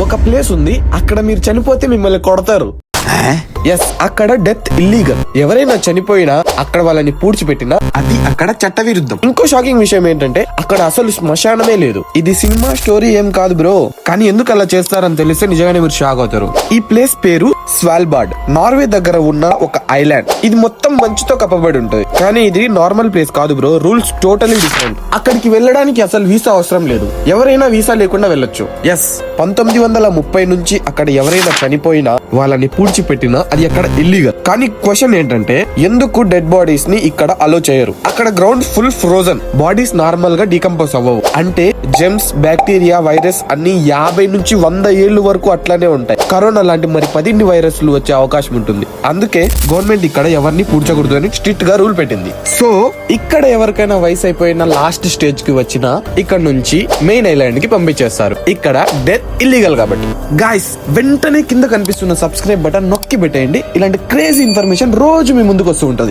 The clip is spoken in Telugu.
ఒక ప్లేస్ ఉంది, అక్కడ మీరు చనిపోతే మిమ్మల్ని కొడతారు. ఎస్, అక్కడ డెత్ ఇల్లీగల్. ఎవరైనా చనిపోయినా అక్కడ వాళ్ళని పూడ్చిపెట్టినా అది అక్కడ చట్ట విరుద్ధం. ఇంకో షాకింగ్ విషయం ఏంటంటే అక్కడ అసలు శ్మశానమే లేదు. ఇది సినిమా స్టోరీ ఏం కాదు బ్రో, కానీ ఎందుకు అలా చేస్తారని తెలిస్తే నిజంగానే మీరు షాక్ అవుతారు. ఈ ప్లేస్ పేరు స్వాల్బార్డ్, నార్వే దగ్గర ఉన్న ఒక ఐలాండ్. ఇది మొత్తం మంచుతో కప్పబడి ఉంటుంది, కానీ ఇది నార్మల్ ప్లేస్ కాదు బ్రో. Rules totally different. అక్కడికి వెళ్ళడానికి అసలు వీసా అవసరం లేదు, ఎవరైనా వీసా లేకుండా వెళ్ళొచ్చు. ఎస్, 1930 నుంచి అక్కడ ఎవరైనా చనిపోయినా వాళ్ళని పూడ్చిపెట్టినా అది అక్కడ ఇల్లీగల్. కానీ క్వశ్చన్ ఏంటంటే ఎందుకు డెడ్ బాడీస్ ని ఇక్కడ అలో చేయరు? అక్కడ ground full frozen, bodies normal గా డీకంపోజ్ అవ్వవు. అంటే జెమ్స్, బ్యాక్టీరియా, వైరస్ అన్ని 50 నుంచి 100 ఏళ్ల వరకు అట్లానే ఉంటాయి. కరోనా లాంటి మరి 10 వైరస్లు వచ్చే అవకాశం ఉంటుంది. అందుకే గవర్నమెంట్ ఇక్కడ ఎవరిని పూడ్చకూడదు అని స్ట్రిక్ట్ గా రూల్ పెట్టింది. సో ఇక్కడ ఎవరికైనా వయసు అయిపోయిన లాస్ట్ స్టేజ్ కి వచ్చినా ఇక్కడ నుంచి మెయిన్ ఐలాండ్ కి పంపించేస్తారు. ఇక్కడ డెత్ ఇల్లీగల్ కాబట్టి. గాయ్స్, వెంటనే కింద కనిపిస్తున్న సబ్స్క్రైబ్ బటన్ నొక్కి పెట్టేయండి. ఇలాంటి క్రేజీ ఇన్ఫర్మేషన్ రోజు మీ ముందుకు వస్తూ ఉంటది.